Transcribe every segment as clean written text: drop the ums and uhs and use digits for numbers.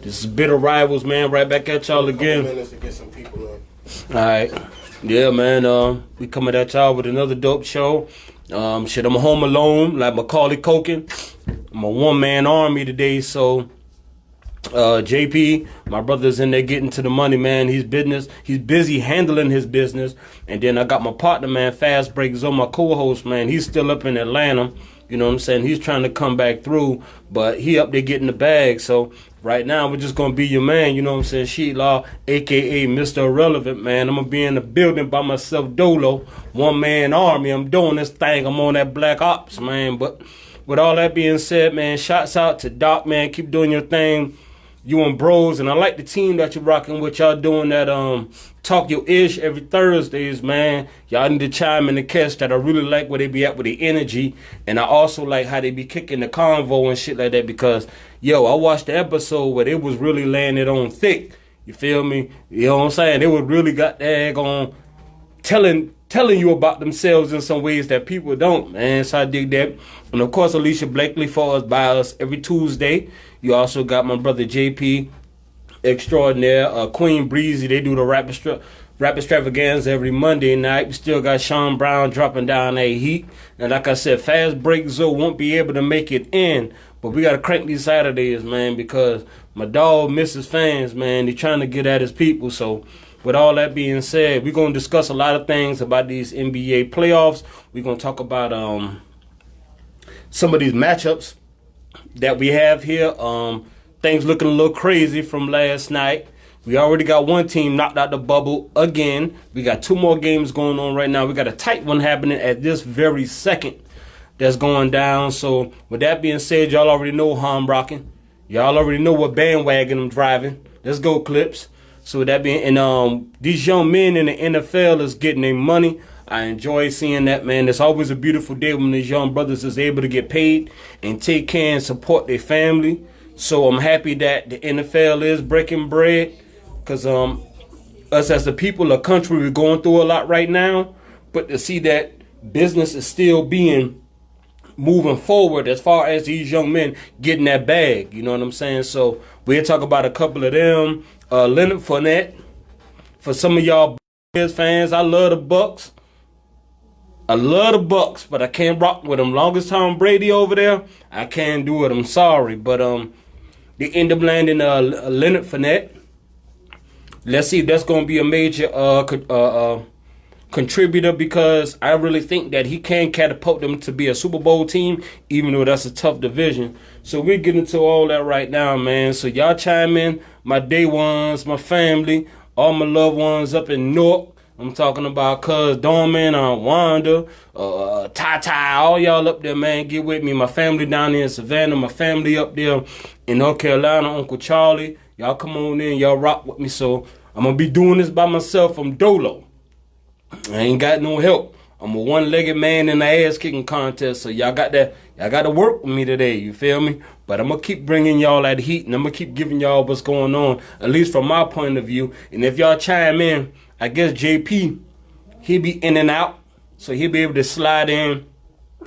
This is Bitter Rivals, man. Right back at y'all again. Minutes to get some people in. All right. Yeah, man. We coming at y'all with another dope show. I'm home alone, like Macaulay Culkin. I'm a one-man army today, so JP, my brother's in there getting to the money, man. He's busy handling his business. And then I got my partner, man, Fast Break Zoe, my co-host, man. He's still up in Atlanta. You know what I'm saying? He's trying to come back through, but he up there getting the bag. So right now, we're just going to be your man, you know what I'm saying? Sheet Law, a.k.a. Mr. Irrelevant, man. I'm going to be in the building by myself, Dolo. One-man army. I'm doing this thing. I'm on that Black Ops, man. But with all that being said, man, shouts out to Doc, man. Keep doing your thing. You and bros, and I like the team that you're rocking with. Y'all doing that Talk Your Ish every Thursdays, man. Y'all need to chime in the catch that. I really like where they be at with the energy, and I also like how they be kicking the convo and shit like that because, yo, I watched the episode where they was really laying it on thick. You feel me? You know what I'm saying? They was really got the egg on telling you about themselves in some ways that people don't, man. So I dig that. And of course, Alicia Blakely for us by us every Tuesday. You also got my brother JP Extraordinaire, Queen Breezy. They do the rap extravaganza every Monday night. We still got Sean Brown dropping down that heat. And like I said, Fast Break Zoe won't be able to make it in. But we got to crank these Saturdays, man, because my dog misses fans, man. He's trying to get at his people. So with all that being said, we're going to discuss a lot of things about these NBA playoffs. We're going to talk about some of these matchups that we have here. Things looking a little crazy from last night. We already got one team knocked out the bubble again. We got two more games going on right now. We got a tight one happening at this very second that's going down. So with that being said, y'all already know how I'm rocking. Y'all already know what bandwagon I'm driving. Let's go, Clips. So with that being, and these young men in the NFL is getting their money. I enjoy seeing that, man. It's always a beautiful day when these young brothers is able to get paid and take care and support their family. So I'm happy that the NFL is breaking bread because us as the people of the country, we're going through a lot right now. But to see that business is still being moving forward as far as these young men getting that bag, you know what I'm saying? So we'll talk about a couple of them. Leonard Fournette, for some of y'all fans, I love the Bucks. But I can't rock with them. Longest Tom Brady over there, I can't do it. I'm sorry, but they end up landing Leonard Fournette. Let's see if that's going to be a major contributor because I really think that he can catapult them to be a Super Bowl team, even though that's a tough division. So we're getting to all that right now, man. So y'all chime in, my day ones, my family, all my loved ones up in Newark. I'm talking about Cuz Dorman, Wanda, Ty, all y'all up there, man. Get with me. My family down there in Savannah, my family up there in North Carolina, Uncle Charlie. Y'all come on in, y'all rock with me. So I'm going to be doing this by myself. I'm Dolo. I ain't got no help. I'm a one-legged man in the ass-kicking contest, so y'all got to work with me today, you feel me? But I'm going to keep bringing y'all that heat, and I'm going to keep giving y'all what's going on, at least from my point of view. And if y'all chime in, I guess JP, he'll be in and out, so he'll be able to slide in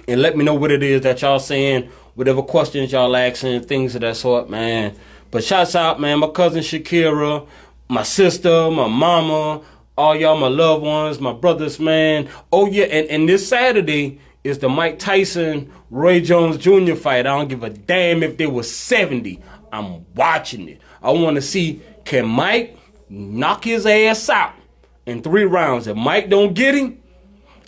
and let me know what it is that y'all saying, whatever questions y'all asking, things of that sort, man. But shouts out, man, my cousin Shakira, my sister, my mama, all y'all my loved ones, my brothers, man. Oh, yeah, and this Saturday is the Mike Tyson, Roy Jones Jr. fight. I don't give a damn if they were 70. I'm watching it. I want to see, can Mike knock his ass out in 3 rounds? If Mike don't get him,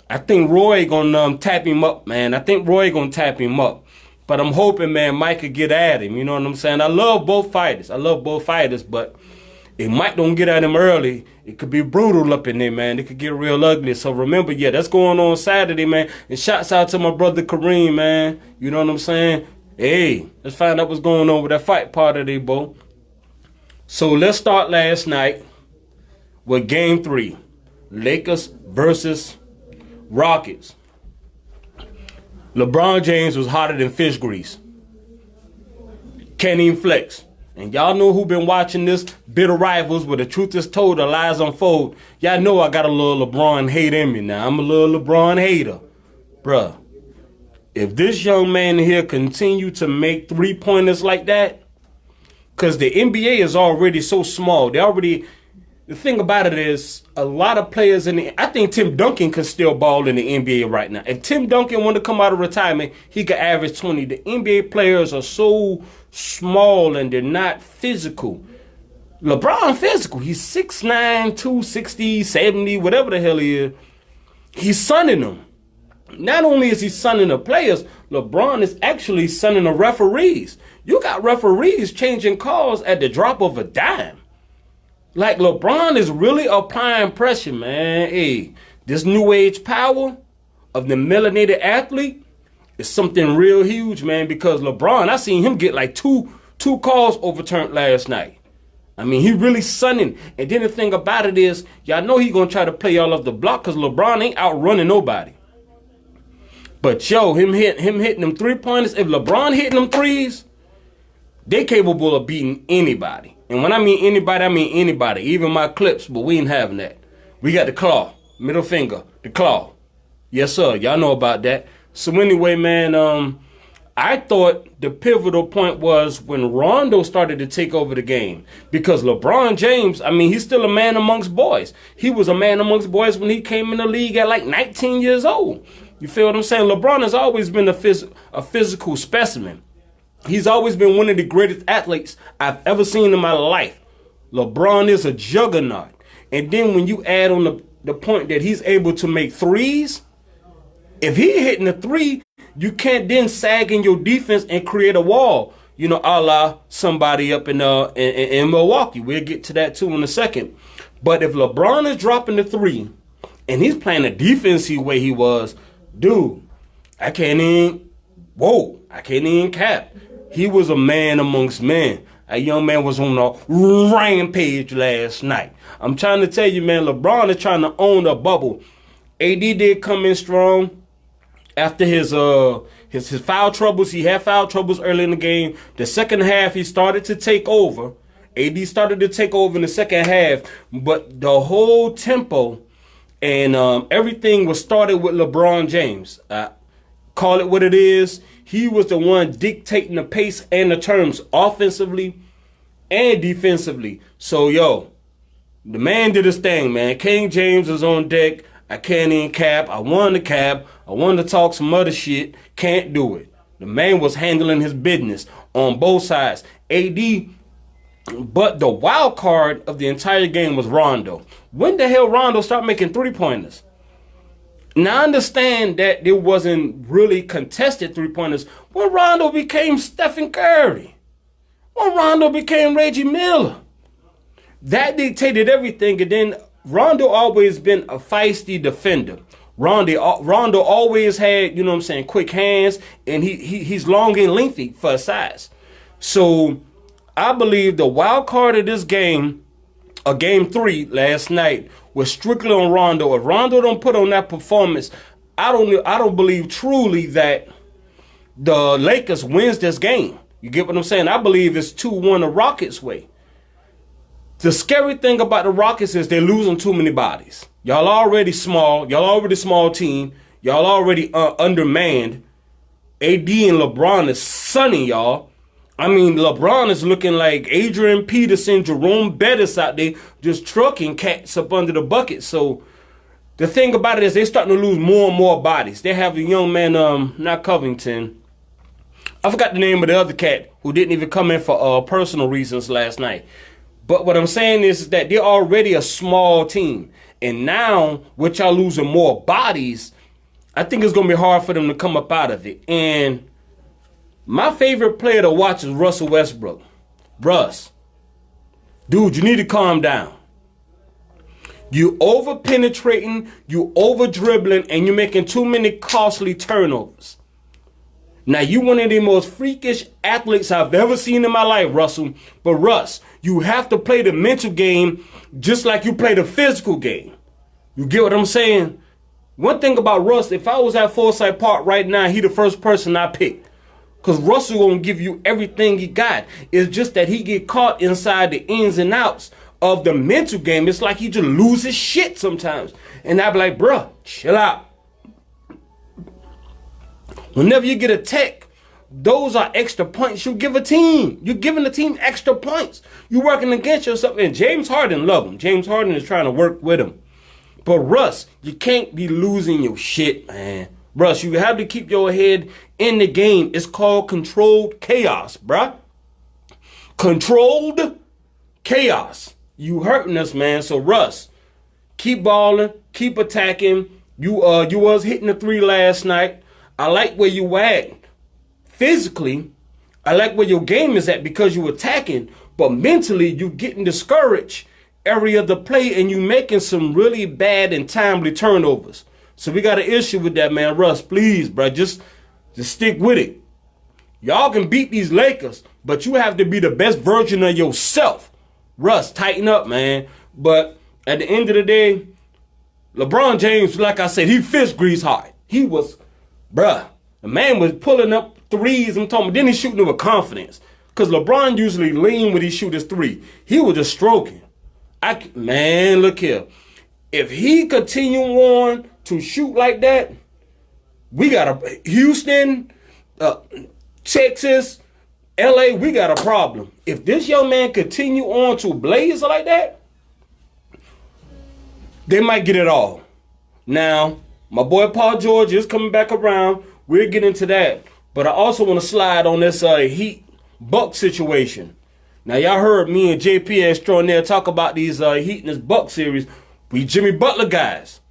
I think Roy gonna tap him up, man. I think Roy gonna tap him up. But I'm hoping, man, Mike could get at him. You know what I'm saying? I love both fighters, but if Mike don't get at him early, it could be brutal up in there, man. It could get real ugly. So remember, yeah, that's going on Saturday, man. And shouts out to my brother Kareem, man. You know what I'm saying? Hey, let's find out what's going on with that fight part of the bro. So let's start last night with Game 3. Lakers versus Rockets. LeBron James was hotter than fish grease. Can't even flex. And y'all know who been watching this Bitter Rivals where the truth is told, the lies unfold. Y'all know I got a little LeBron hate in me now. I'm a little LeBron hater. Bruh, if this young man here continue to make 3-pointers like that, because the NBA is already so small. The thing about it is a lot of players I think Tim Duncan can still ball in the NBA right now. If Tim Duncan wanted to come out of retirement, he could average 20. The NBA players are so small and they're not physical. LeBron physical. He's 6'9", 260, 70, whatever the hell he is. He's sunning them. Not only is he sunning the players, LeBron is actually sunning the referees. You got referees changing calls at the drop of a dime. Like, LeBron is really applying pressure, man. Hey, this new age power of the melanated athlete is something real huge, man, because LeBron, I seen him get like two calls overturned last night. I mean, he really sunning. And then the thing about it is, y'all know he gonna try to play y'all off the block because LeBron ain't outrunning nobody. But yo, him hitting them 3-pointers, if LeBron hitting them threes, they capable of beating anybody. And when I mean anybody, I mean anybody. Even my Clips, but we ain't having that. We got the claw, middle finger, the claw. Yes, sir. Y'all know about that. So anyway, man, I thought the pivotal point was when Rondo started to take over the game. Because LeBron James, I mean, he's still a man amongst boys. He was a man amongst boys when he came in the league at like 19 years old. You feel what I'm saying? LeBron has always been a physical specimen. He's always been one of the greatest athletes I've ever seen in my life. LeBron is a juggernaut. And then when you add on the point that he's able to make threes, if he hitting a three, you can't then sag in your defense and create a wall, you know, a la somebody up in Milwaukee. We'll get to that too in a second. But if LeBron is dropping the three and he's playing the defensive way he was, dude, I can't even cap. He was a man amongst men. A young man was on a rampage last night. I'm trying to tell you, man, LeBron is trying to own the bubble. AD did come in strong after his foul troubles. He had foul troubles early in the game. The second half, he started to take over. AD started to take over in the second half. But the whole tempo and everything was started with LeBron James. Call it what it is. He was the one dictating the pace and the terms offensively and defensively. So, yo, the man did his thing, man. King James is on deck. I can't even cap. I wanted to cap. I wanted to talk some other shit. Can't do it. The man was handling his business on both sides. AD, but the wild card of the entire game was Rondo. When the hell Rondo started making 3-pointers? Now, I understand that there wasn't really contested 3-pointers when Rondo became Stephen Curry, when Rondo became Reggie Miller. That dictated everything. And then Rondo always been a feisty defender. Rondo always had, you know what I'm saying, quick hands, and he's long and lengthy for his size. So I believe the wild card of this game, game 3 last night, was strictly on Rondo. If Rondo don't put on that performance, I don't believe truly that the Lakers wins this game. You get what I'm saying? I believe it's 2-1 the Rockets way. The scary thing about the Rockets is they're losing too many bodies. Y'all already small. Y'all already small team. Y'all already undermanned. AD and LeBron is sunning y'all. I mean, LeBron is looking like Adrian Peterson, Jerome Bettis out there just trucking cats up under the bucket. So the thing about it is they're starting to lose more and more bodies. They have a young man, not Covington. I forgot the name of the other cat who didn't even come in for personal reasons last night. But what I'm saying is that they're already a small team. And now, with y'all losing more bodies, I think it's going to be hard for them to come up out of it. And my favorite player to watch is Russell Westbrook. Russ, dude, you need to calm down. You over penetrating, you over dribbling, and you're making too many costly turnovers. Now, you one of the most freakish athletes I've ever seen in my life, Russell. But Russ, you have to play the mental game just like you play the physical game. You get what I'm saying? One thing about Russ, if I was at Forsyth Park right now, he the first person I pick. Because Russell gonna give you everything he got. It's just that he get caught inside the ins and outs of the mental game. It's like he just loses shit sometimes. And I be like, bruh, chill out. Whenever you get a tech Those are extra points you give a team. You're giving the team extra points. You're working against yourself. And James Harden love him. James Harden is trying to work with him. But Russ, you can't be losing your shit, man. Russ, you have to keep your head in the game. It's called controlled chaos, bruh. Controlled chaos. You hurting us, man. So Russ, keep balling, keep attacking. You was hitting the three last night. I like where you at. Physically, I like where your game is at because you attacking, but mentally you getting discouraged every other play and you making some really bad and timely turnovers. So we got an issue with that, man. Russ, please, bro, just stick with it. Y'all can beat these Lakers, but you have to be the best version of yourself. Russ, tighten up, man. But at the end of the day, LeBron James, like I said, he fist greased hard. He was, bruh, the man was pulling up threes. I'm talking, then he's shooting with confidence. Because LeBron usually lean when he shoot his three. He was just stroking. Man, look here. If he continue on to shoot like that, we got a Houston, Texas, LA, we got a problem. If this young man continue on to blaze like that, they might get it all. Now, my boy Paul George is coming back around. We'll get into that. But I also want to slide on this Heat Buck situation. Now, y'all heard me and JP Extraordinaire talk about these Heat and this Buck series. We Jimmy Butler guys.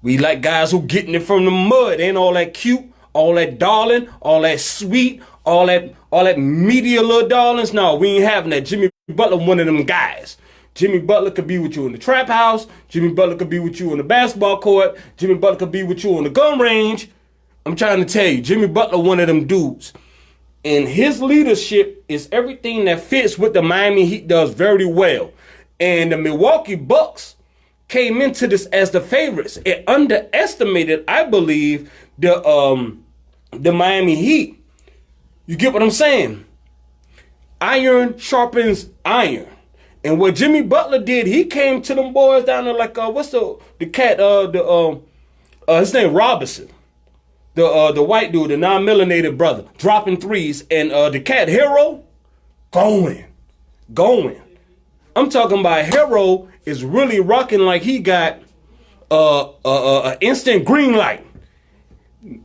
We like guys who getting it from the mud. Ain't all that cute, all that darling, all that sweet, all that media little darlings. No, we ain't having that. Jimmy Butler one of them guys. Jimmy Butler could be with you in the trap house. Jimmy Butler could be with you on the basketball court. Jimmy Butler could be with you on the gun range. I'm trying to tell you, Jimmy Butler one of them dudes. And his leadership is everything that fits what the Miami Heat does very well. And the Milwaukee Bucks came into this as the favorites. It underestimated, I believe, the Miami Heat. You get what I'm saying? Iron sharpens iron. And what Jimmy Butler did, he came to them boys down there like, what's the cat, his name Robinson. The white dude, the non-melanated brother, dropping threes. And the cat Hero, going. I'm talking about Hero is really rocking like he got instant green light.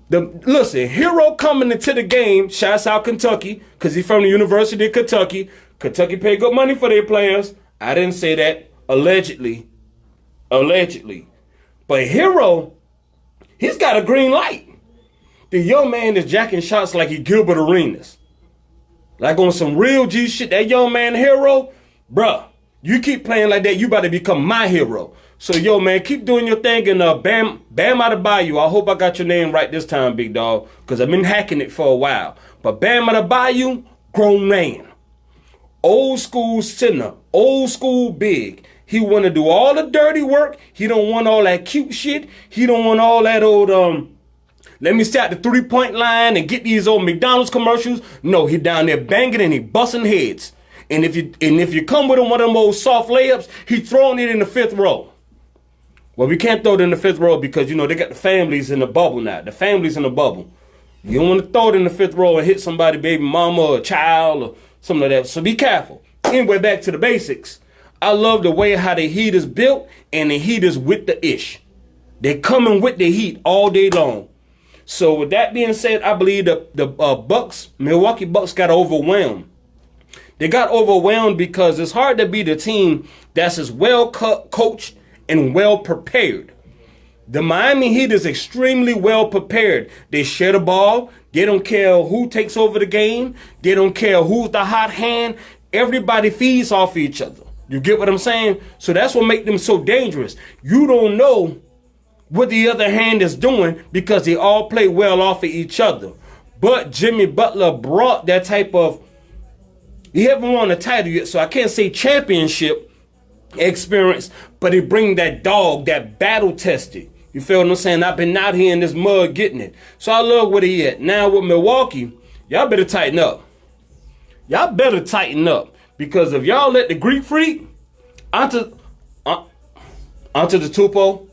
Listen, Hero coming into the game, shouts out Kentucky, because he's from the University of Kentucky. Kentucky paid good money for their players. I didn't say that. Allegedly. But Hero, he's got a green light. The young man is jacking shots like he Gilbert Arenas. Like on some real G shit. That young man Hero, bruh, you keep playing like that, you about to become my hero. So, yo, man, keep doing your thing. And Bam Adebayo, I hope I got your name right this time, big dog, because I've been hacking it for a while. But Bam Adebayo, grown man. Old school center, old school big. He want to do all the dirty work. He don't want all that cute shit. He don't want all that old, let me start the 3-point line and get these old McDonald's commercials. No, he down there banging and he busting heads. And if you come with him one of them old soft layups, he throwing it in the fifth row. Well, we can't throw it in the fifth row because, you know, they got the families in the bubble now. The families in the bubble. You don't want to throw it in the fifth row and hit somebody, baby mama or child or something like that. So be careful. Anyway, back to the basics. I love the way how the Heat is built and the Heat is with the ish. They're coming with the Heat all day long. So with that being said, I believe the Milwaukee Bucks got overwhelmed. They got overwhelmed because it's hard to beat a team that's as well coached and well prepared. The Miami Heat is extremely well prepared. They share the ball. They don't care who takes over the game. They don't care who's the hot hand. Everybody feeds off each other. You get what I'm saying? So that's what makes them so dangerous. You don't know what the other hand is doing because they all play well off of each other. But Jimmy Butler brought that type of, he haven't won a title yet, so I can't say championship experience, but he bring that dog, that battle tested. You feel what I'm saying? I've been out here in this mud getting it. So I love where he at. Now with Milwaukee, y'all better tighten up. Y'all better tighten up. Because if y'all let the Greek freak onto the Tupo,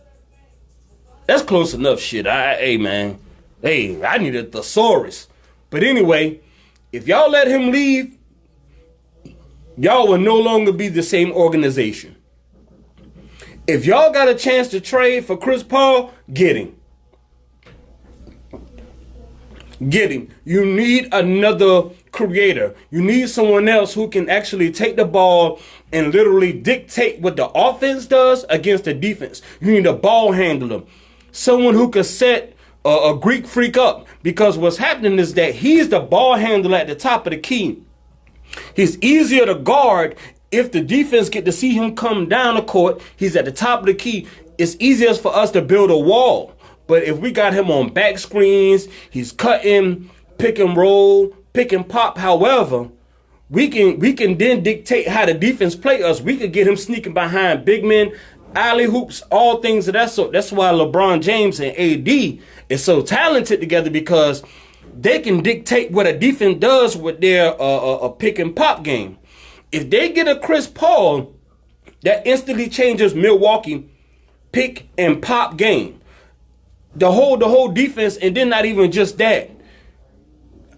that's close enough shit. Hey, man. Hey, I need a thesaurus. But anyway, if y'all let him leave, y'all will no longer be the same organization. If y'all got a chance to trade for Chris Paul, get him. Get him. You need another creator. You need someone else who can actually take the ball and literally dictate what the offense does against the defense. You need a ball handler. Someone who can set a Greek freak up. Because what's happening is that he's the ball handler at the top of the key. He's easier to guard if the defense get to see him come down the court. He's at the top of the key. It's easier for us to build a wall. But if we got him on back screens, he's cutting, pick and roll, pick and pop. However, we can then dictate how the defense play us. We could get him sneaking behind big men, alley hoops, all things of that sort. That's why LeBron James and AD is so talented together, because they can dictate what a defense does with their pick and pop game. If they get a Chris Paul, that instantly changes Milwaukee pick and pop game. The whole defense, and then not even just that.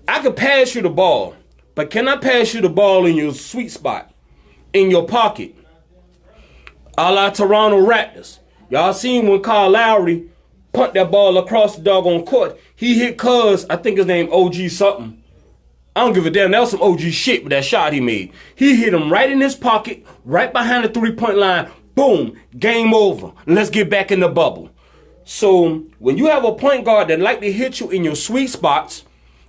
I could pass you the ball, but can I pass you the ball in your sweet spot, in your pocket? A la Toronto Raptors. Y'all seen when Kyle Lowry punt that ball across the doggone court. He hit Cuz, I think his name OG something. I don't give a damn. That was some OG shit with that shot he made. He hit him right in his pocket, right behind the 3-point line. Boom. Game over. Let's get back in the bubble. So when you have a point guard that like to hit you in your sweet spots,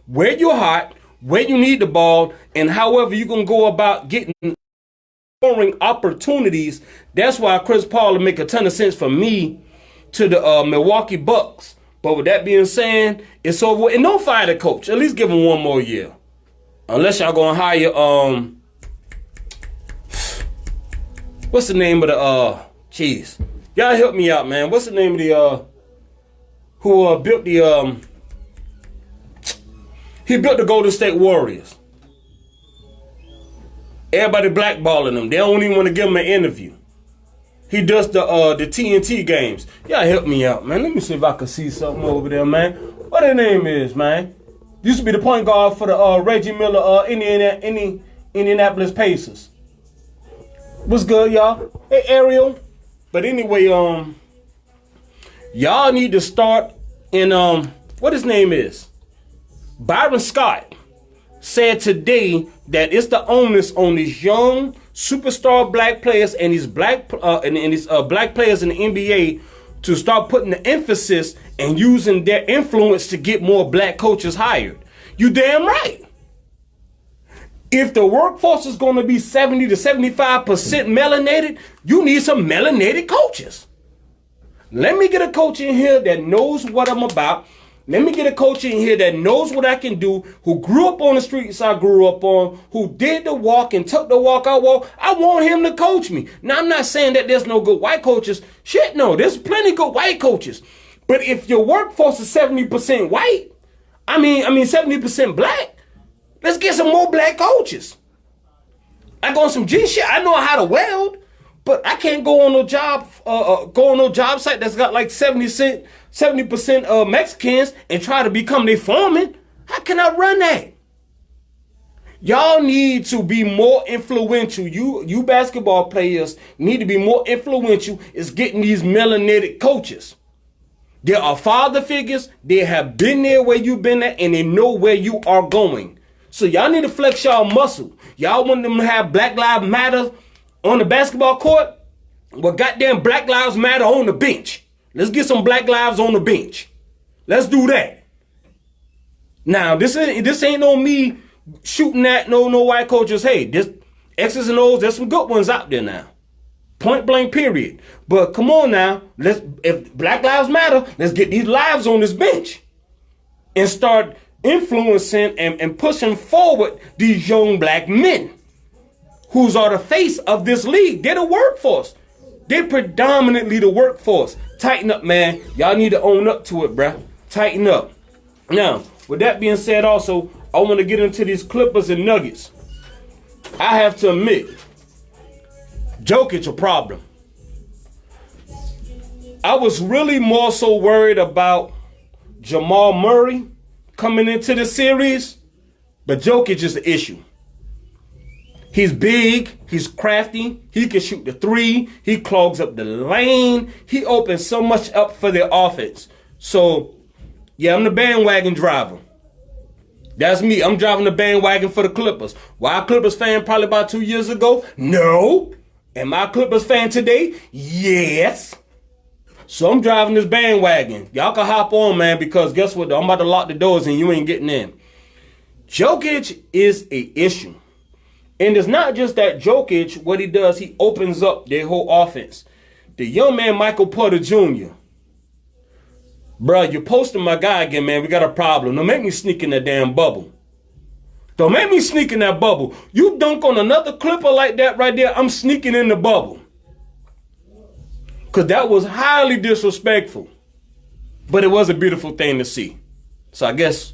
where you're hot, where you need the ball, and however you can go about getting scoring opportunities, that's why Chris Paul will make a ton of sense for me to the Milwaukee Bucks. But with that being said, it's over. And don't fire the coach. At least give him one more year. Unless y'all gonna hire what's the name of the jeez. Y'all help me out, man. What's the name of the who built the he built the Golden State Warriors. Everybody blackballing him. They don't even want to give him an interview. He does the TNT games. Y'all help me out, man. Let me see if I can see something over there, man. What their name is, man? Used to be the point guard for the Reggie Miller Indianapolis Pacers. What's good, y'all? Hey, Ariel. But anyway, y'all need to start in what his name is. Byron Scott said today that it's the onus on these young superstar black players and these black black players in the NBA to start putting the emphasis and using their influence to get more black coaches hired. You damn right. If the workforce is going to be 70 to 75% melanated, you need some melanated coaches. Let me get a coach in here that knows what I'm about. Let me get a coach in here that knows what I can do, who grew up on the streets I grew up on, who did the walk and took the walk I walk. I want him to coach me. Now, I'm not saying that there's no good white coaches. Shit, no, there's plenty good white coaches. But if your workforce is 70% white, I mean 70% black, let's get some more black coaches. I go on some G shit. I know how to weld, but I can't go on no job site that's got like 70% Mexicans and try to become their foreman. How can I run that? Y'all need to be more influential. You basketball players need to be more influential is getting these melanated coaches. There are father figures. They have been there where you've been at, and they know where you are going. So y'all need to flex y'all muscle. Y'all want them to have Black Lives Matter on the basketball court? Well, goddamn Black Lives Matter on the bench. Let's get some black lives on the bench. Let's do that. Now, this ain't on me shooting at no white coaches. Hey, this X's and O's, there's some good ones out there now. Point blank, period. But come on now, if Black Lives Matter, let's get these lives on this bench and start influencing and pushing forward these young black men who's are the face of this league. They're the workforce. They're predominantly the workforce. Tighten up, man. Y'all need to own up to it, bruh. Tighten up. Now, with that being said also, I want to get into these Clippers and Nuggets. I have to admit, Jokic a problem. I was really more so worried about Jamal Murray coming into the series. But Jokic is the issue. He's big, he's crafty, he can shoot the three, he clogs up the lane, he opens so much up for the offense. So, yeah, I'm the bandwagon driver. That's me. I'm driving the bandwagon for the Clippers. Why a Clippers fan probably about 2 years ago? No. Am I a Clippers fan today? Yes. So I'm driving this bandwagon. Y'all can hop on, man, because guess what? I'm about to lock the doors and you ain't getting in. Jokic is an issue. And it's not just that Jokic, what he does, he opens up their whole offense. The young man, Michael Porter Jr., bruh, you're posting my guy again, man. We got a problem. Don't make me sneak in that damn bubble. Don't make me sneak in that bubble. You dunk on another Clipper like that right there, I'm sneaking in the bubble. Because that was highly disrespectful. But it was a beautiful thing to see. So I guess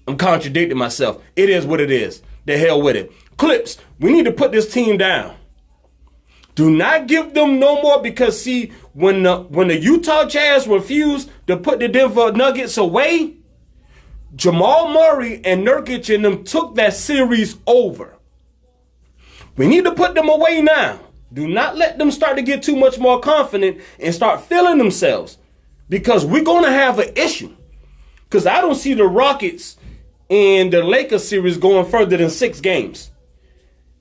I'm contradicting myself. It is what it is. The hell with it. Clips, we need to put this team down. Do not give them no more because, see, when the Utah Jazz refused to put the Denver Nuggets away, Jamal Murray and Nurkic and them took that series over. We need to put them away now. Do not let them start to get too much more confident and start feeling themselves because we're going to have an issue. Because I don't see the Rockets and the Lakers series going further than 6 games.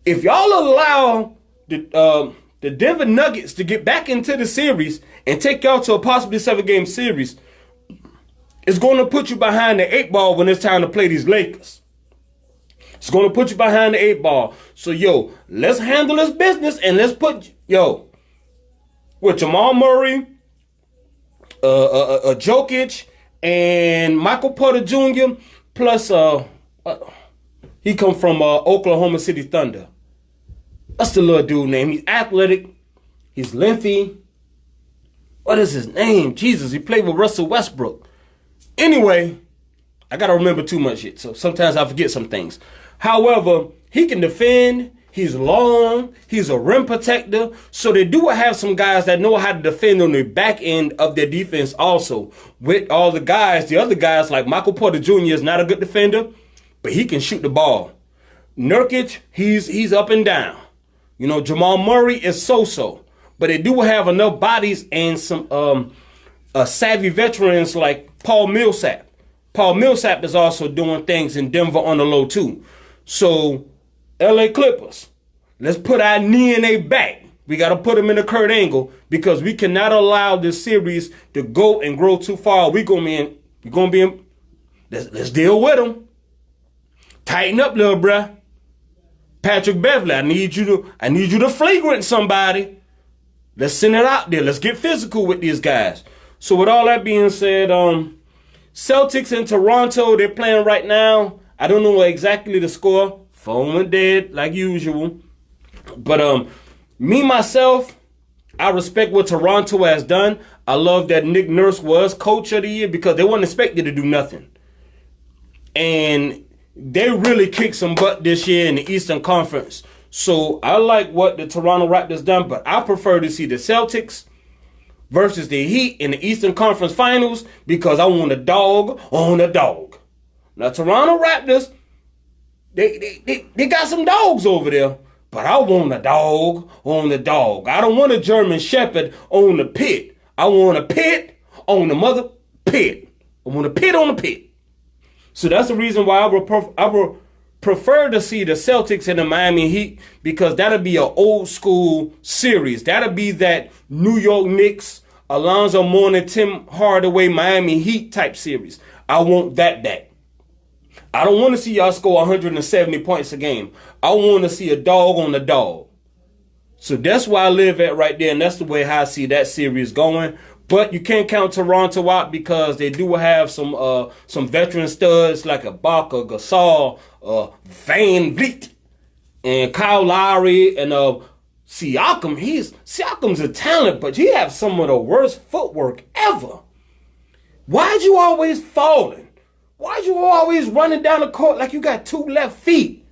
If y'all allow the Denver Nuggets to get back into the series and take y'all to a possibly 7-game series, it's going to put you behind the 8 ball when it's time to play these Lakers. It's going to put you behind the 8 ball. So, yo, let's handle this business and let's put, with Jamal Murray, Jokic, and Michael Porter Jr., plus he come from Oklahoma City Thunder. That's the little dude name. He's athletic. He's lengthy. What is his name? Jesus, he played with Russell Westbrook. Anyway, I got to remember too much shit, so sometimes I forget some things. However, he can defend. He's long. He's a rim protector. So they do have some guys that know how to defend on the back end of their defense also. With all the guys, the other guys like Michael Porter Jr. is not a good defender, but he can shoot the ball. Nurkic, he's up and down. Jamal Murray is so-so. But they do have enough bodies and some savvy veterans like Paul Millsap. Paul Millsap is also doing things in Denver on the low too. So, LA Clippers, let's put our knee in their back. We got to put them in a Kurt Angle because we cannot allow this series to go and grow too far. Let's deal with them. Tighten up, little bruh. Patrick Beverly, I need you to flagrant somebody. Let's send it out there. Let's get physical with these guys. So with all that being said, Celtics in Toronto, they're playing right now. I don't know exactly the score. Phone went dead like usual. But me, myself, I respect what Toronto has done. I love that Nick Nurse was coach of the year because they weren't expected to do nothing. And they really kicked some butt this year in the Eastern Conference. So I like what the Toronto Raptors done, but I prefer to see the Celtics versus the Heat in the Eastern Conference Finals because I want a dog on a dog. Now, Toronto Raptors, they got some dogs over there, but I want a dog on the dog. I don't want a German Shepherd on the pit. I want a pit on the mother pit. I want a pit on the pit. So that's the reason why I would prefer to see the Celtics and the Miami Heat because that'll be an old school series. That'll be that New York Knicks, Alonzo Mourning, Tim Hardaway, Miami Heat type series. I want that back. I don't want to see y'all score 170 points a game. I want to see a dog on the dog. So that's where I live at right there, and that's the way how I see that series going. But you can't count Toronto out because they do have some veteran studs like Ibaka, Gasol, Van Vliet, and Kyle Lowry, and Siakam. Siakam's a talent, but he has some of the worst footwork ever. Why'd you always falling? Why'd you always running down the court like you got 2 left feet?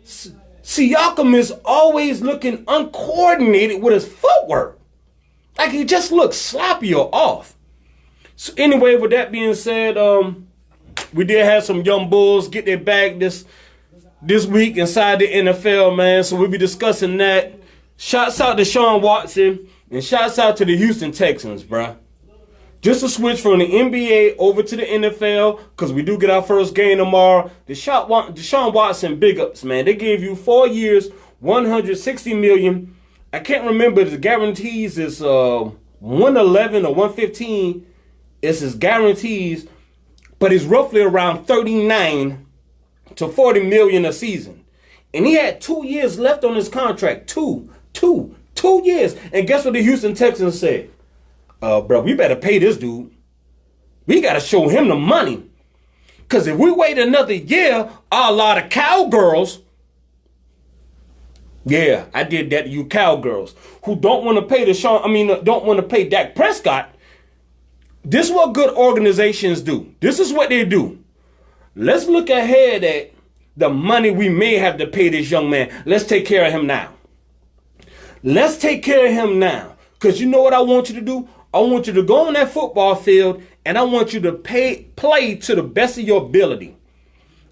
Siakam is always looking uncoordinated with his footwork. Like he just looks sloppy or off. So anyway, with that being said, we did have some young bulls get their bag this this week inside the NFL, man. So we'll be discussing that. Shouts out to Sean Watson and shouts out to the Houston Texans, bruh. Just to switch from the NBA over to the NFL, because we do get our first game tomorrow. Deshaun Watson big ups, man. They gave you 4 years, $160 million. I can't remember the guarantees is 111 or 115. It's his guarantees, but it's roughly around 39 to 40 million a season. And he had 2 years left on his contract. Two years. And guess what the Houston Texans said? Bro, we better pay this dude. We got to show him the money. Because if we wait another year, a lot of cowgirls, yeah, I did that to you cowgirls, who don't want to pay don't want to pay Dak Prescott. This is what good organizations do. This is what they do. Let's look ahead at the money we may have to pay this young man. Let's take care of him now. Let's take care of him now. Because you know what I want you to do? I want you to go on that football field and I want you to play to the best of your ability.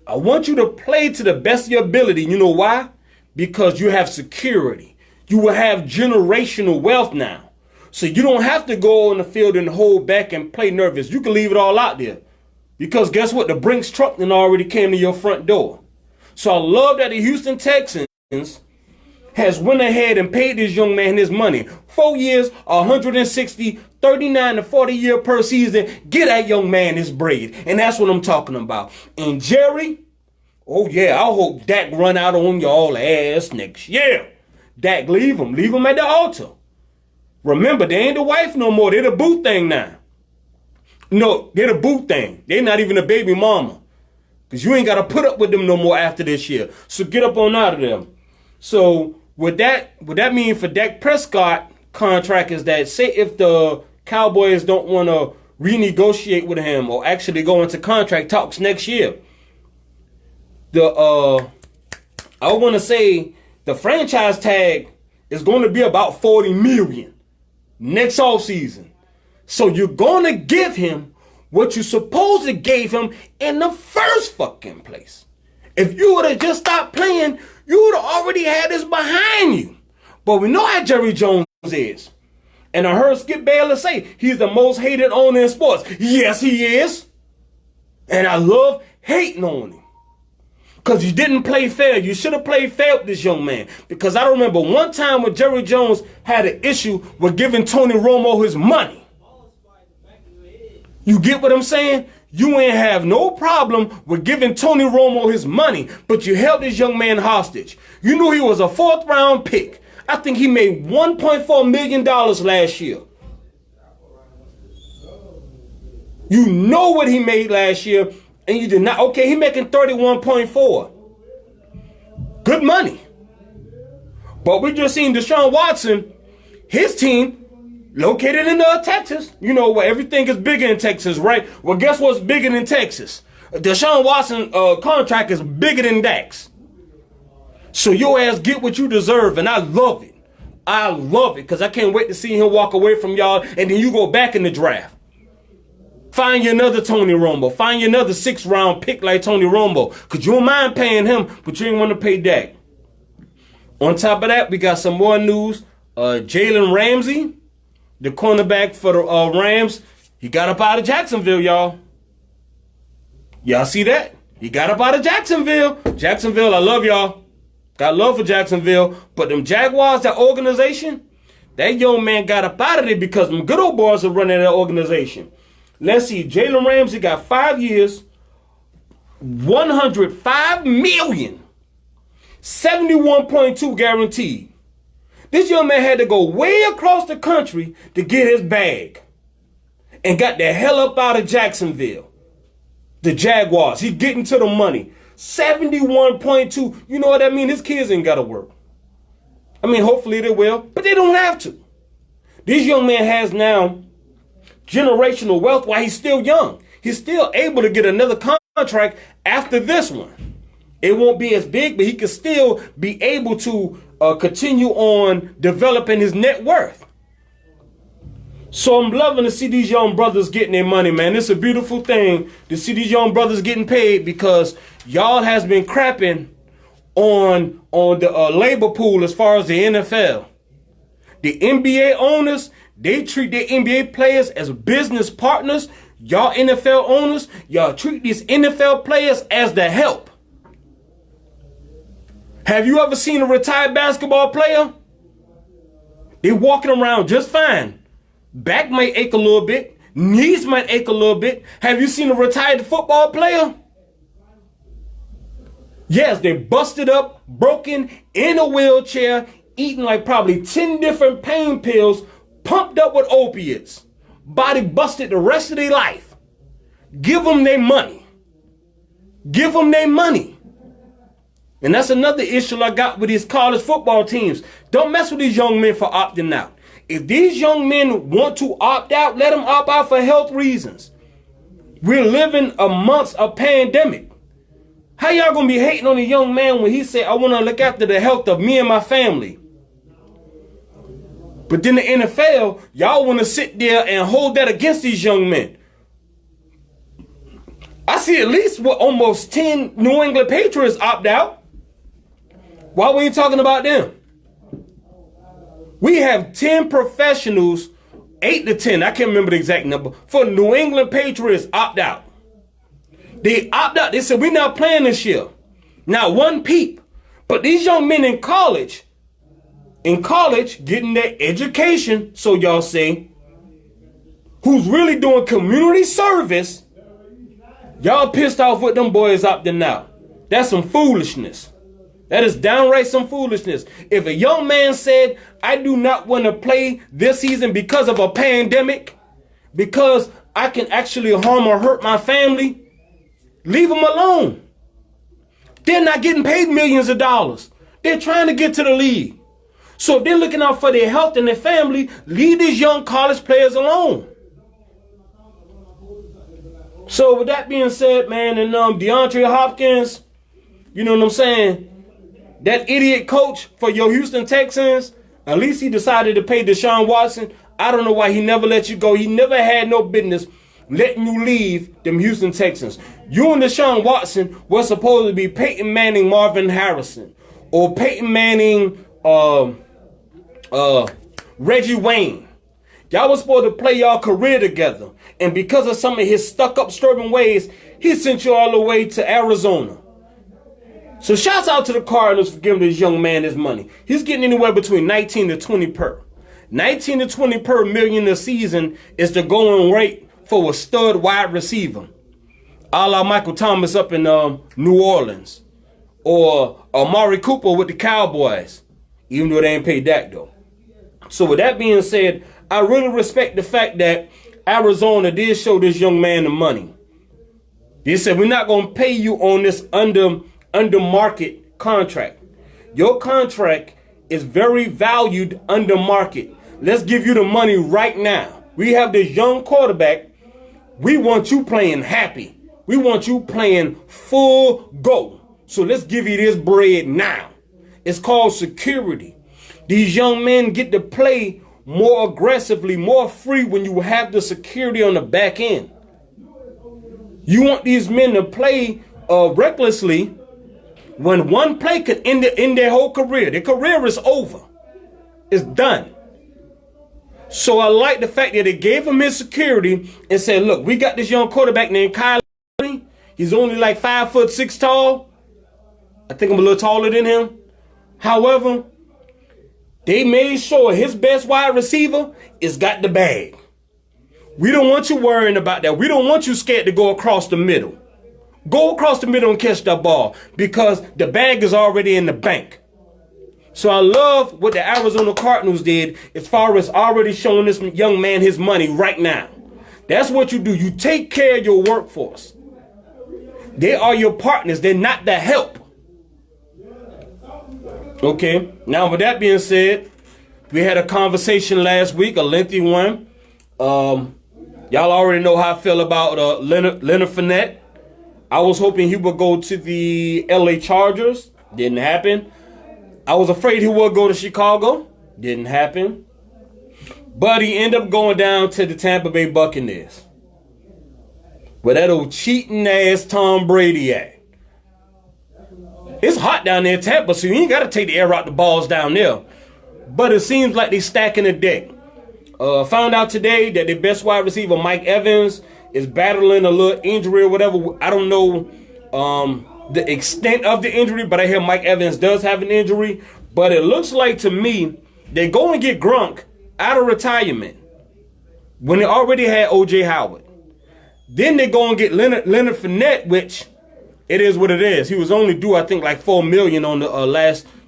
I want you to play to the best of your ability. You know why? Because you have security. You will have generational wealth now. So you don't have to go on the field and hold back and play nervous. You can leave it all out there. Because guess what? The Brinks truck then already came to your front door. So I love that the Houston Texans has went ahead and paid this young man his money. 4 years, 160, 39 to 40 year per season. Get that young man his bread. And that's what I'm talking about. And Jerry, oh yeah, I hope Dak run out on y'all ass next year. Dak, leave him at the altar. Remember, they ain't the wife no more. They're the boo thing now. No, they're the boo thing. They're not even a baby mama. Because you ain't got to put up with them no more after this year. So get up on out of them. So what that mean for Dak Prescott contract is that, say if the Cowboys don't want to renegotiate with him or actually go into contract talks next year, I want to say the franchise tag is going to be about $40 million next offseason. So you're going to give him what you supposed to gave him in the first fucking place. If you would have just stopped playing, you would have already had this behind you. But we know how Jerry Jones is. And I heard Skip Bayless say he's the most hated owner in sports. Yes, he is. And I love hating on him. Because you didn't play fair. You should have played fair with this young man. Because I remember one time when Jerry Jones had an issue with giving Tony Romo his money. You get what I'm saying? You ain't have no problem with giving Tony Romo his money, but you held this young man hostage. You knew he was a 4th round pick. I think he made $1.4 million last year. You know what he made last year, and you did not. Okay, he making 31.4. Good money. But we just seen Deshaun Watson, his team, located in Texas. You know where everything is bigger in Texas, right? Well, guess what's bigger than Texas? Deshaun Watson contract is bigger than Dak's. So your ass get what you deserve, and I love it. I love it, because I can't wait to see him walk away from y'all, and then you go back in the draft. Find you another Tony Romo. Find you another 6th round pick like Tony Romo, because you don't mind paying him, but you ain't want to pay Dak. On top of that, we got some more news. Jalen Ramsey, the cornerback for the Rams, he got up out of Jacksonville, y'all. Y'all see that? He got up out of Jacksonville. Jacksonville, I love y'all. Got love for Jacksonville. But them Jaguars, that organization, that young man got up out of there because them good old boys are running that organization. Let's see. Jalen Ramsey got 5 years, $105 million, 71.2 guaranteed. This young man had to go way across the country to get his bag and got the hell up out of Jacksonville. The Jaguars, he getting to the money. 71.2. You know what that means? His kids ain't got to work. I mean, hopefully they will, but they don't have to. This young man has now generational wealth while he's still young. He's still able to get another contract after this one. It won't be as big, but he can still be able to continue on developing his net worth. So I'm loving to see these young brothers getting their money, man. It's a beautiful thing to see these young brothers getting paid, because y'all has been crapping on the labor pool as far as the NFL. The NBA owners, they treat their NBA players as business partners. Y'all NFL owners, y'all treat these NFL players as the help. Have you ever seen a retired basketball player? They walking around just fine. Back might ache a little bit. Knees might ache a little bit. Have you seen a retired football player? Yes, they busted up, broken, in a wheelchair, eating like probably 10 different pain pills, pumped up with opiates. Body busted the rest of their life. Give them their money. Give them their money. And that's another issue I got with these college football teams. Don't mess with these young men for opting out. If these young men want to opt out, let them opt out for health reasons. We're living amongst a pandemic. How y'all gonna be hating on a young man when he said, I want to look after the health of me and my family? But then the NFL, y'all want to sit there and hold that against these young men. I see at least almost 10 New England Patriots opt out. Why we ain't talking about them? We have 10 professionals, 8 to 10, I can't remember the exact number, for New England Patriots opt out. They opt out. They said, we're not playing this year. Not one peep. But these young men in college, getting their education, so y'all say, who's really doing community service, y'all pissed off with them boys opting out. That's some foolishness. That is downright some foolishness. If a young man said, I do not want to play this season because of a pandemic, because I can actually harm or hurt my family, leave them alone. They're not getting paid millions of dollars. They're trying to get to the league. So if they're looking out for their health and their family, leave these young college players alone. So with that being said, man, and DeAndre Hopkins, you know what I'm saying? That idiot coach for your Houston Texans, at least he decided to pay Deshaun Watson. I don't know why he never let you go. He never had no business letting you leave them Houston Texans. You and Deshaun Watson were supposed to be Peyton Manning, Marvin Harrison, or Peyton Manning, Reggie Wayne. Y'all was supposed to play y'all career together. And because of some of his stuck-up, stubborn ways, he sent you all the way to Arizona. So shouts out to the Cardinals for giving this young man his money. He's getting anywhere between 19 to 20 per. 19 to 20 per million a season is the going rate for a stud wide receiver. A la Michael Thomas up in New Orleans. Or Amari Cooper with the Cowboys. Even though they ain't paid that though. So with that being said, I really respect the fact that Arizona did show this young man the money. They said, we're not going to pay you on this under market contract. Your contract is very valued under market. Let's give you the money right now. We have this young quarterback. We want you playing happy. We want you playing full go. So let's give you this bread now. It's called security. These young men get to play more aggressively, more free when you have the security on the back end. You want these men to play recklessly when one play could end their whole career. Their career is over. It's done. So I like the fact that they gave him his security and said, look, we got this young quarterback named Kyler. He's only like 5'6" tall. I think I'm a little taller than him. However, they made sure his best wide receiver is got the bag. We don't want you worrying about that. We don't want you scared to go across the middle. Go across the middle and catch that ball because the bag is already in the bank. So I love what the Arizona Cardinals did as far as already showing this young man his money right now. That's what you do. You take care of your workforce. They are your partners. They're not the help. Okay. Now, with that being said, we had a conversation last week, a lengthy one. Y'all already know how I feel about Leonard Fournette. I was hoping he would go to the LA Chargers. Didn't happen. I was afraid he would go to Chicago. Didn't happen. But he ended up going down to the Tampa Bay Buccaneers. Where that old cheating ass Tom Brady at. It's hot down there in Tampa, so you ain't got to take the air out the balls down there. But it seems like they stacking the deck. Found out today that their best wide receiver, Mike Evans, is battling a little injury or whatever. I don't know the extent of the injury, but I hear Mike Evans does have an injury. But it looks like to me they go and get Gronk out of retirement when they already had O.J. Howard. Then they go and get Leonard Fournette, which it is what it is. He was only due, I think, like $4 million on the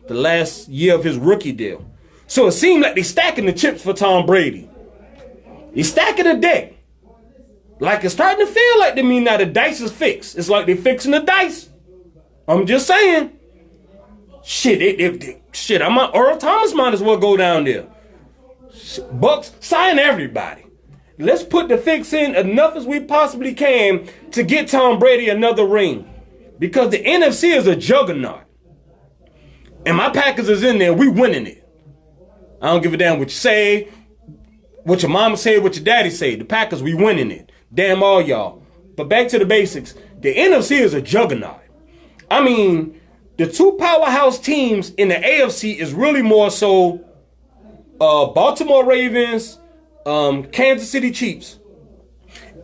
last year of his rookie deal. So it seemed like they stacking the chips for Tom Brady. He's stacking the deck. Like it's starting to feel like to me now the dice is fixed. It's like they're fixing the dice. I'm just saying. Shit, Earl Thomas might as well go down there. Bucks, sign everybody. Let's put the fix in enough as we possibly can to get Tom Brady another ring. Because the NFC is a juggernaut. And my Packers is in there, we winning it. I don't give a damn what you say, what your mama say, what your daddy say. The Packers, we winning it. Damn all y'all. But back to the basics. The NFC is a juggernaut. I mean, the two powerhouse teams in the AFC is really more so Baltimore Ravens, Kansas City Chiefs.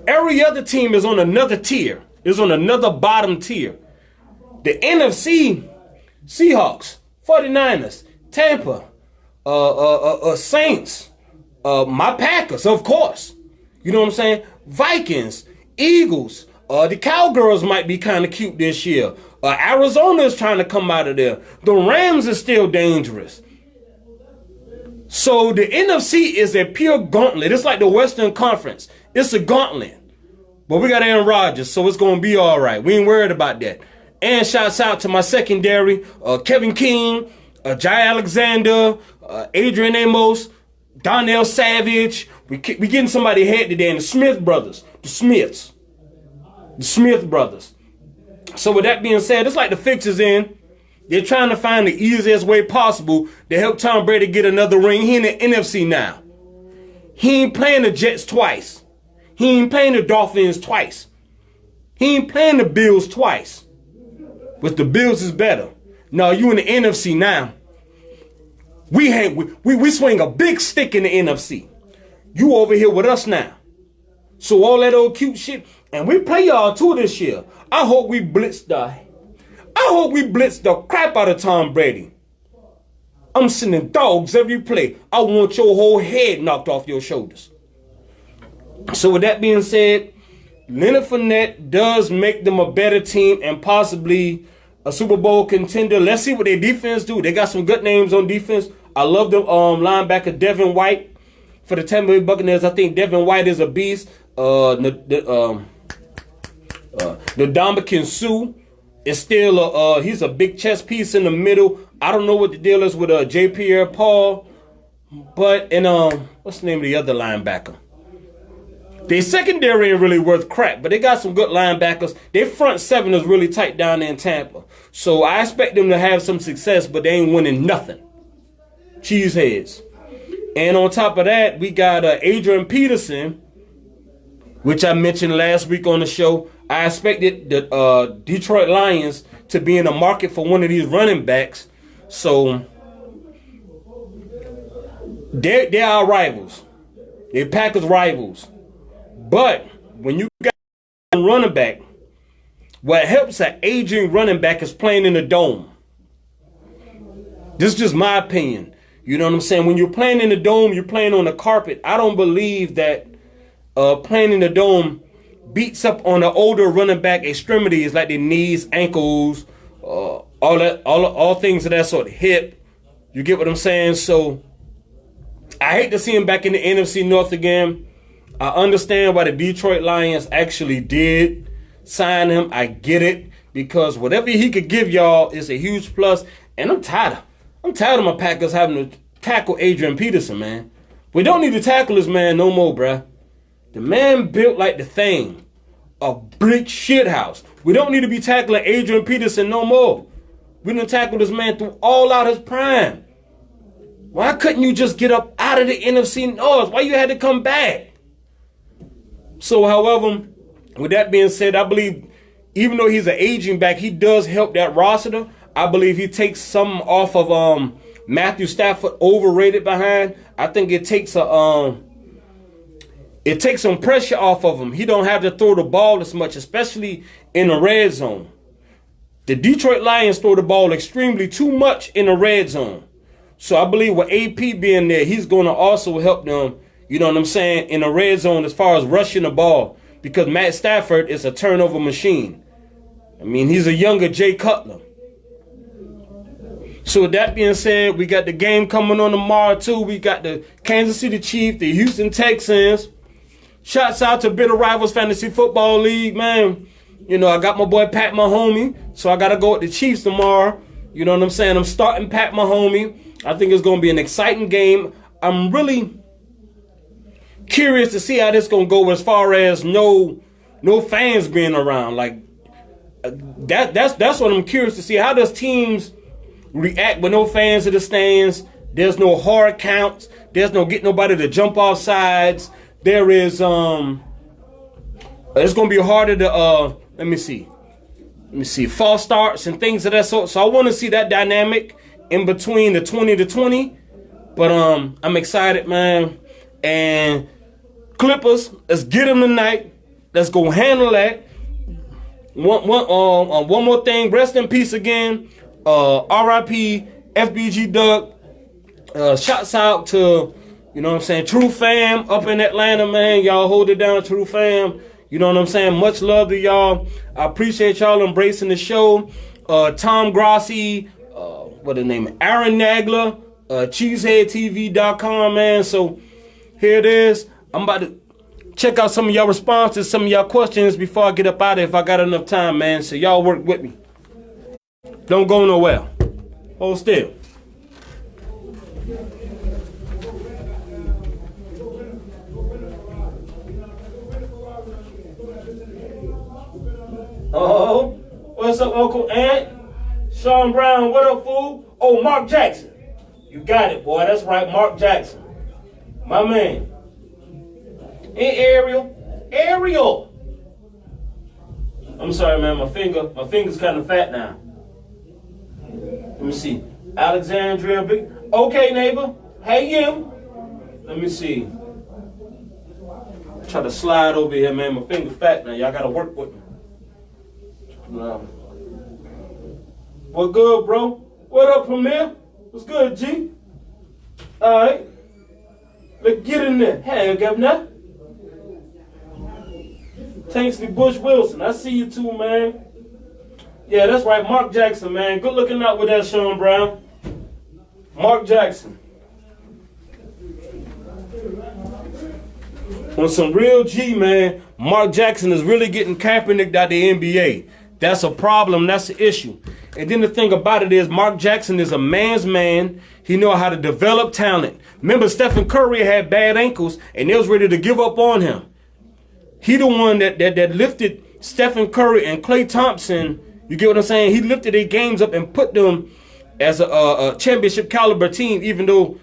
Every other team is on another tier. Is on another bottom tier. The NFC, Seahawks, 49ers, Tampa, Saints, my Packers, of course. You know what I'm saying? Vikings, Eagles, the Cowgirls might be kind of cute this year. Arizona is trying to come out of there. The Rams is still dangerous. So the NFC is a pure gauntlet. It's like the Western Conference. It's a gauntlet. But we got Aaron Rodgers, so it's going to be all right. We ain't worried about that. And shouts out to my secondary, Kevin King, Jai Alexander, Adrian Amos, Donnell Savage. We getting somebody ahead today, and the Smith brothers. The Smith brothers. So with that being said, it's like the fix is in. They're trying to find the easiest way possible to help Tom Brady get another ring. He in the NFC now. He ain't playing the Jets twice. He ain't playing the Dolphins twice. He ain't playing the Bills twice. But the Bills is better. No, you in the NFC now. We swing a big stick in the NFC. You over here with us now. So all that old cute shit, and we play y'all too this year. I hope we blitz the crap out of Tom Brady. I'm sending dogs every play. I want your whole head knocked off your shoulders. So with that being said, Leonard Fournette does make them a better team and possibly a Super Bowl contender. Let's see what their defense do. They got some good names on defense. I love the linebacker Devin White for the Tampa Bay Buccaneers. I think Devin White is a beast. The Ndamukong Suh is still he's a big chess piece in the middle. I don't know what the deal is with J. Pierre Paul, but what's the name of the other linebacker? Their secondary ain't really worth crap, but they got some good linebackers. Their front seven is really tight down there in Tampa. So I expect them to have some success, but they ain't winning nothing. Cheeseheads. And on top of that, we got Adrian Peterson, which I mentioned last week on the show. I expected the Detroit Lions to be in the market for one of these running backs. So they're our rivals. They're Packers rivals. But when you got a running back, what helps an aging running back is playing in the dome. This is just my opinion. You know what I'm saying? When you're playing in the dome, you're playing on the carpet. I don't believe that playing in the dome beats up on the older running back extremities like their knees, ankles, all things of that sort, hip. You get what I'm saying? So I hate to see him back in the NFC North again. I understand why the Detroit Lions actually did sign him. I get it, because whatever he could give y'all is a huge plus. And I'm tired of my Packers having to tackle Adrian Peterson, man. We don't need to tackle this man no more, bruh. The man built like the thing. A brick shit house. We don't need to be tackling Adrian Peterson no more. We done tackled this man through all out his prime. Why couldn't you just get up out of the NFC North? Why you had to come back? So, however, with that being said, I believe even though he's an aging back, he does help that roster. I believe he takes some off of Matthew Stafford, overrated behind. I think it takes some pressure off of him. He don't have to throw the ball as much, especially in the red zone. The Detroit Lions throw the ball extremely too much in the red zone. So I believe with AP being there, he's going to also help them, you know what I'm saying, in the red zone as far as rushing the ball. Because Matt Stafford is a turnover machine. I mean, he's a younger Jay Cutler. So with that being said, we got the game coming on tomorrow too. We got the Kansas City Chiefs, the Houston Texans. Shouts out to Bitter Rivals Fantasy Football League, man. You know, I got my boy Pat Mahomes, so I got to go with the Chiefs tomorrow. You know what I'm saying? I'm starting Pat Mahomes. I think it's going to be an exciting game. I'm really curious to see how this going to go as far as no fans being around. Like, that's what I'm curious to see. How does teams react with no fans in the stands? There's no hard counts. There's no get nobody to jump off sides. There is it's gonna be harder to let me see, false starts and things of that sort. So I want to see that dynamic in between the 20 to 20. But I'm excited, man. And Clippers, let's get them tonight. Let's go handle that. One more thing. Rest in peace again. R.I.P. FBG Duck. Shouts out to, you know what I'm saying, True Fam up in Atlanta, man. Y'all hold it down, True Fam. You know what I'm saying? Much love to y'all. I appreciate y'all embracing the show. Tom Grossi, what the name? Aaron Nagler, cheeseheadtv.com, man. So here it is. I'm about to check out some of y'all responses, some of y'all questions before I get up out of here if I got enough time, man. So y'all work with me. Don't go nowhere. Hold still. Oh, what's up, Uncle Ant? Sean Brown, what up, fool? Oh, Mark Jackson. You got it, boy. That's right, Mark Jackson. My man. Hey, Ariel. I'm sorry, man. My finger's kind of fat now. Let me see. Alexandria, big. Okay, neighbor. Hey, you. Let me see. Try to slide over here, man. My finger's fat now. Y'all gotta work with me. No. What good, bro? What up, Premier? What's good, G? All right. Let's get in there. Hey, Governor. Tanksley Bush Wilson. I see you too, man. Yeah, that's right. Mark Jackson, man. Good looking out with that, Sean Brown. Mark Jackson. On some real G, man, Mark Jackson is really getting Kaepernick out the NBA. That's a problem. That's the issue. And then the thing about it is Mark Jackson is a man's man. He know how to develop talent. Remember, Stephen Curry had bad ankles, and they was ready to give up on him. He the one that lifted Stephen Curry and Klay Thompson. You get what I'm saying? He lifted their games up and put them as a championship caliber team, even though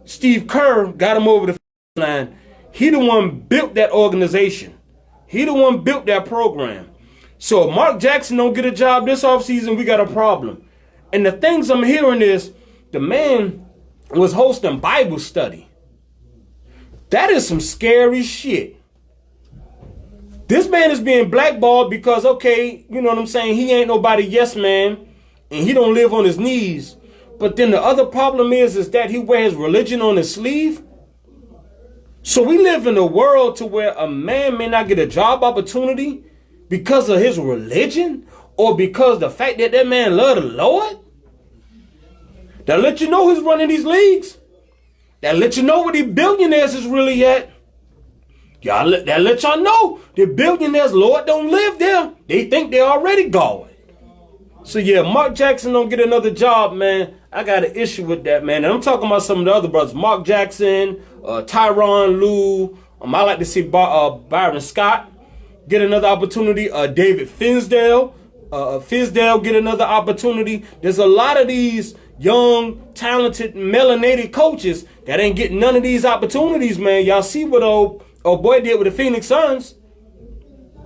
Steve Kerr got him over the line. He the one built that organization. He the one built that program. So if Mark Jackson don't get a job this offseason, we got a problem. And the things I'm hearing is the man was hosting Bible study. That is some scary shit. This man is being blackballed because, okay, you know what I'm saying, he ain't nobody yes man, and he don't live on his knees. But then the other problem is that he wears religion on his sleeve. So we live in a world to where a man may not get a job opportunity because of his religion or because the fact that that man love the Lord. That let you know who's running these leagues. That let you know where the billionaires is really at. That let y'all know the billionaires, Lord, don't live there. They think they're already gone. So yeah, Mark Jackson don't get another job, man. I got an issue with that, man. And I'm talking about some of the other brothers. Mark Jackson, Tyronn Lue. I like to see Byron Scott get another opportunity. David Fizdale. Fizdale get another opportunity. There's a lot of these young, talented, melanated coaches that ain't getting none of these opportunities, man. Y'all see what old boy did with the Phoenix Suns.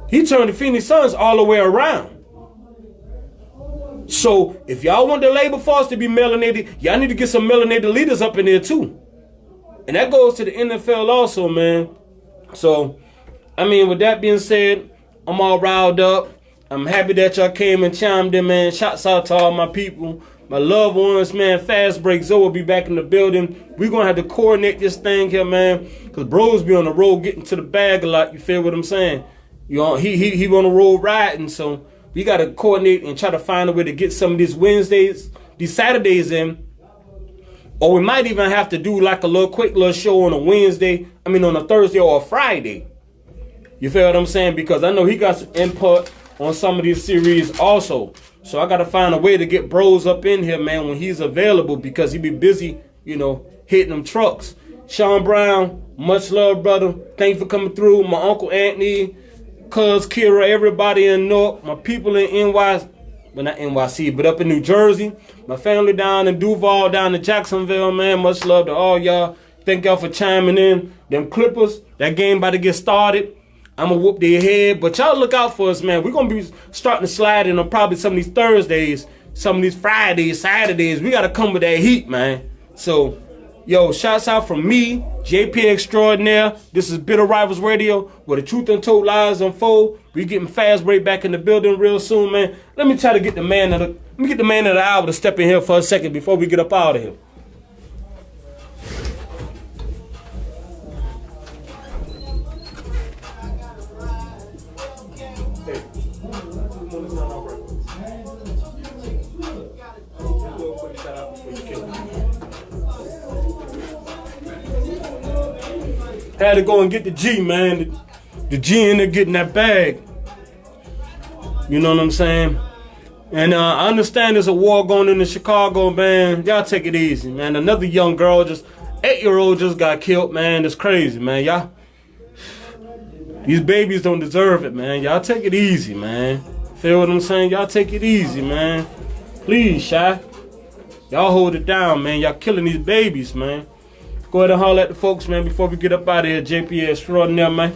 He turned the Phoenix Suns all the way around. So if y'all want the labor force to be melanated, y'all need to get some melanated leaders up in there too. And that goes to the NFL also, man. So, I mean, with that being said, I'm all riled up. I'm happy that y'all came and chimed in, man. Shouts out to all my people, my loved ones, man. Fast Break Zoe will be back in the building. We're going to have to coordinate this thing here, man, because bros be on the road getting to the bag a lot. You feel what I'm saying? You know, he on the road riding, so we got to coordinate and try to find a way to get some of these Wednesdays, these Saturdays in. Or we might even have to do like a quick little show on a Wednesday, on a Thursday or a Friday. You feel what I'm saying? Because I know he got some input on some of these series also. So I got to find a way to get bros up in here, man, when he's available, because he be busy, hitting them trucks. Sean Brown, much love, brother. Thanks for coming through. My Uncle Anthony, Cuz Kira, everybody in Newark, my people in NYC. Well, not NYC, but up in New Jersey. My family down in Duval, down in Jacksonville, man. Much love to all y'all. Thank y'all for chiming in. Them Clippers, that game about to get started. I'm going to whoop their head. But y'all look out for us, man. We're going to be starting to slide in on probably some of these Thursdays, some of these Fridays, Saturdays. We got to come with that heat, man. So, yo, shouts out from me, JP Extraordinaire. This is Bitter Rivals Radio, where the truth and told lies unfold. We getting Fast Break back in the building real soon, man. Let me try to get the man of the hour to step in here for a second before we get up out of here. Had to go and get the G, man. The G in there getting that bag. You know what I'm saying? And I understand there's a war going in Chicago, man. Y'all take it easy, man. Another young girl, 8-year-old, just got killed, man. That's crazy, man. Y'all, these babies don't deserve it, man. Y'all take it easy, man. Feel what I'm saying? Y'all take it easy, man. Please, Shy. Y'all hold it down, man. Y'all killing these babies, man. Go ahead and holler at the folks, man, before we get up out of here. JP Extraordinaire, man.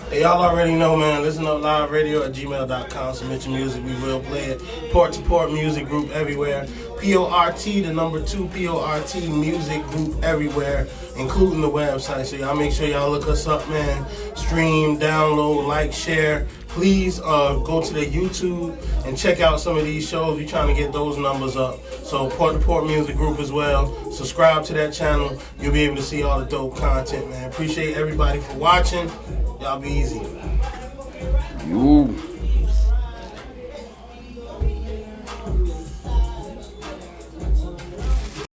Hey, y'all already know, man. Listen up live radio at gmail.com. Submit your music. We will play it. Port to Port Music Group everywhere. PORT, the number 2, PORT Music Group everywhere, including the website. So y'all make sure y'all look us up, man. Stream, download, like, share. Please go to the YouTube and check out some of these shows. We're trying to get those numbers up. So Port to Port Music Group as well. Subscribe to that channel. You'll be able to see all the dope content, man. Appreciate everybody for watching. Y'all be easy. Ooh.